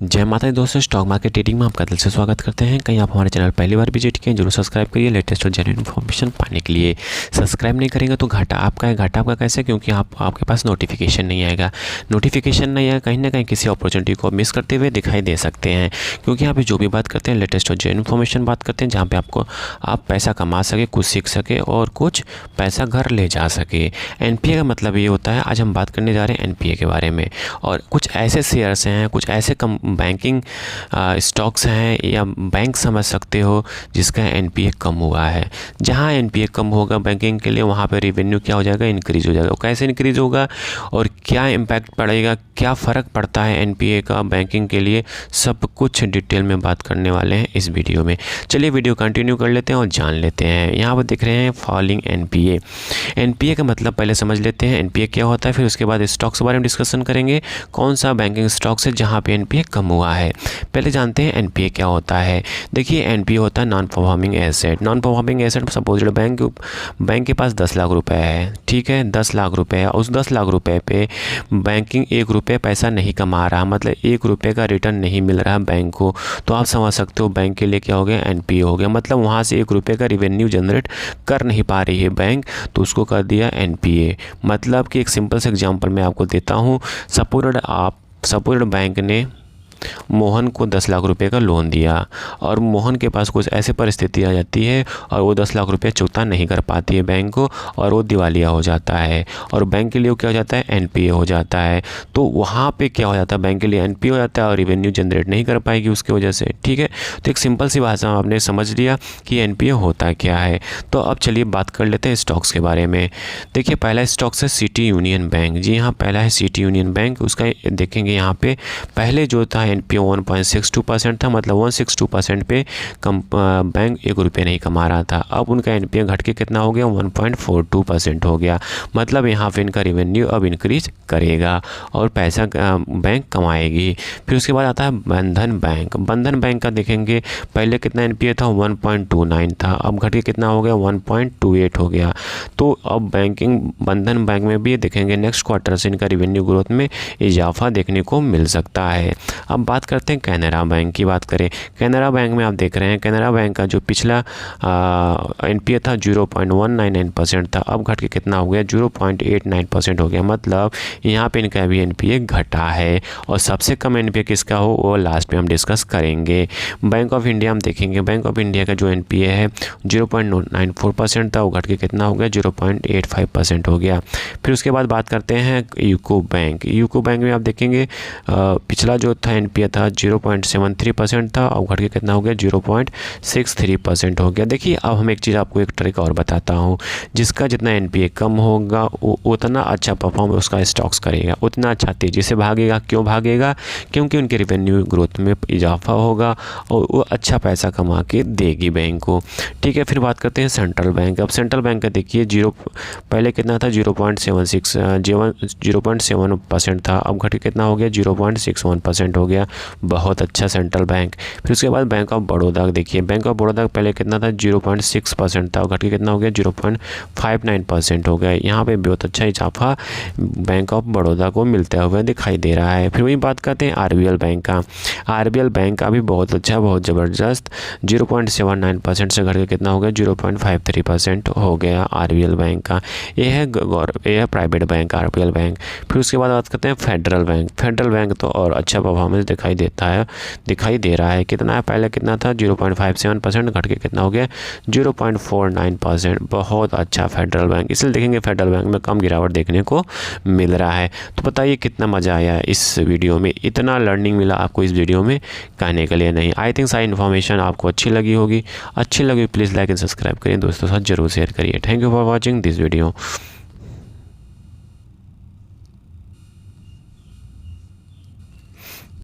जय माता दी दोस्तों, स्टॉक मार्केट ट्रेडिंग में आपका दिल से स्वागत करते हैं। कहीं आप हमारे चैनल पहली बार विजिट किए जरूर सब्सक्राइब करिए लेटेस्ट और जेन्युइन इन्फॉर्मेशन पाने के लिए। सब्सक्राइब नहीं करेंगे तो घाटा आपका है। घाटा आपका कैसे? क्योंकि आपके पास नोटिफिकेशन नहीं आएगा। नोटिफिकेशन नहीं आएगा, कहीं ना कहीं किसी अपॉर्चुनिटी को मिस करते हुए दिखाई दे सकते हैं। क्योंकि यहाँ पे जो भी बात करते हैं लेटेस्ट और जेन्युइन इन्फॉर्मेशन बात करते हैं, जहाँ पे आप पैसा कमा सके, कुछ सीख सके और कुछ पैसा घर ले जा सके। एनपीए का मतलब ये होता है, आज हम बात करने जा रहे हैं एनपीए के बारे में। और कुछ ऐसे शेयर्स हैं, कुछ ऐसे बैंकिंग स्टॉक्स हैं या बैंक समझ सकते हो जिसका एनपीए कम हुआ है। जहां एनपीए कम होगा बैंकिंग के लिए, वहां पे रेवेन्यू क्या हो जाएगा? इंक्रीज हो जाएगा। कैसे इंक्रीज होगा और क्या इम्पैक्ट पड़ेगा, क्या फ़र्क पड़ता है एनपीए का बैंकिंग के लिए, सब कुछ डिटेल में बात करने वाले हैं इस वीडियो में। चलिए वीडियो कंटिन्यू कर लेते हैं और जान लेते हैं। यहाँ पर दिख रहे हैं फॉलिंग एनपीए। एनपीए का मतलब पहले समझ लेते हैं एनपीए क्या होता है, फिर उसके बाद स्टॉक्स के बारे में डिस्कशन करेंगे। कौन सा बैंकिंग स्टॉक्स है जहाँ पे एनपीए कम हुआ है। पहले जानते हैं एनपीए क्या होता है। देखिए एनपीए होता है non performing asset. Non performing asset suppose bank के पास 10 लाख रुपए है, ठीक है, 10 लाख रुपए है। उस 10 लाख रुपए पे बैंकिंग 1 रुपये पैसा नहीं कमा रहा, मतलब 1 रुपये का रिटर्न नहीं मिल रहा बैंक को, तो आप समझ सकते हो बैंक के लिए क्या हो गया? एनपीए हो गया। मतलब वहाँ से 1 रुपये का रिवेन्यू जनरेट कर नहीं पा रही है बैंक, तो उसको कर दिया एनपीए। मतलब कि एक सिंपल से एग्जांपल मैं आपको देता हूँ। सपोज बैंक ने मोहन को 10 लाख रुपए का लोन दिया और मोहन के पास कुछ ऐसी परिस्थिति आ जाती है और वो 10 लाख रुपए चुकता नहीं कर पाती है बैंक को और वो दिवालिया हो जाता है और बैंक के लिए क्या हो जाता है? एनपीए हो जाता है। तो वहाँ पे क्या हो जाता है? बैंक के लिए एनपीए हो जाता है और रेवेन्यू जनरेट नहीं कर पाएगी उसकी वजह से, ठीक है। तो एक सिंपल सी भाषा में आपने समझ लिया कि एनपीए होता क्या है। तो अब चलिए बात कर लेते हैं स्टॉक्स के बारे में। देखिए पहला स्टॉक्स है सिटी यूनियन बैंक। जी हाँ, पहला है सिटी यूनियन बैंक। उसका देखेंगे यहाँ पे पहले जो था एनपीए 1.62% था, मतलब 162% पे बैंक 1 रुपये नहीं कमा रहा था। अब उनका एनपीए घट के कितना हो गया? 1.42% हो गया। मतलब यहाँ पे इनका रेवेन्यू अब इंक्रीज करेगा और पैसा बैंक कमाएगी। फिर उसके बाद आता है बंधन बैंक। बंधन बैंक का देखेंगे पहले कितना एनपीए था? 1.29 था, अब घट के कितना हो गया? 1.28 हो गया। तो अब बंधन बैंक में भी देखेंगे नेक्स्ट क्वार्टर से इनका रेवेन्यू ग्रोथ में इजाफा देखने को मिल सकता है। अब बात करते हैं कैनरा बैंक की। बात करें कैनरा बैंक में, आप देख रहे हैं कैनरा बैंक का जो पिछला एनपीए था 0.199% था, अब घट के कितना हो गया? 0.89% हो गया। मतलब यहाँ पे इनका भी एनपीए घटा है और सबसे कम एनपीए किसका हो वो लास्ट में हम डिस्कस करेंगे। बैंक ऑफ इंडिया हम देखेंगे, बैंक ऑफ इंडिया का जो एनपीए है 0.94% था, वो घट के कितना हो गया? 0.85% हो गया। फिर उसके बाद बात करते हैं यूको बैंक। यूको बैंक में आप देखेंगे पिछला जो था एनपीए था 0.73% था, अब घट के कितना हो गया? 0.63% हो गया। देखिए अब हम एक चीज़ आपको एक ट्रिक और बताता हूँ। जिसका जितना एनपीए कम होगा उतना अच्छा परफॉर्म उसका स्टॉक्स करेगा, उतना अच्छा तेज़ी से भागेगा। क्यों भागेगा? क्योंकि उनके रेवेन्यू ग्रोथ में इजाफा होगा और वो अच्छा पैसा कमा के देगी बैंक को, ठीक है। फिर बात करते हैं सेंट्रल बैंक। अब सेंट्रल बैंक का देखिए पहले कितना था? 0.7% था, अब घट के कितना हो गया? 0.61% हो गया। बहुत अच्छा सेंट्रल बैंक। फिर उसके बाद बैंक ऑफ बड़ौदा देखिए, बैंक ऑफ बड़ौदा पहले कितना था? 0.6% था, घट के कितना हो गया? 0.59% हो गया। यहाँ पे बहुत अच्छा इजाफा बैंक ऑफ बड़ौदा को मिलता हुआ दिखाई दे रहा है। फिर वही बात करते हैं आरबीएल बैंक का। आरबीएल बैंक का भी बहुत अच्छा, बहुत ज़बरदस्त 0.79% से घट के कितना हो गया? 0.53% हो गया आरबीएल बैंक का। ये है प्राइवेट बैंक आरबीएल बैंक। फिर उसके बाद बात करते हैं फेडरल बैंक। फेडरल बैंक तो और अच्छा परफॉर्मेंस दिखाई दे रहा है। कितना है? पहले कितना था? 0.57%, घट के कितना हो गया? 0.49%। बहुत अच्छा फेडरल बैंक, इसलिए देखेंगे फेडरल बैंक में कम गिरावट देखने को मिल रहा है। तो बताइए कितना मज़ा आया इस वीडियो में, इतना लर्निंग मिला आपको इस वीडियो में कहने के लिए नहीं। आई थिंक सारी इन्फॉर्मेशन आपको अच्छी लगी होगी। अच्छी लगी प्लीज़ लाइक एंड सब्सक्राइब करिए, दोस्तों के साथ जरूर शेयर करिए। Thank you for watching this video.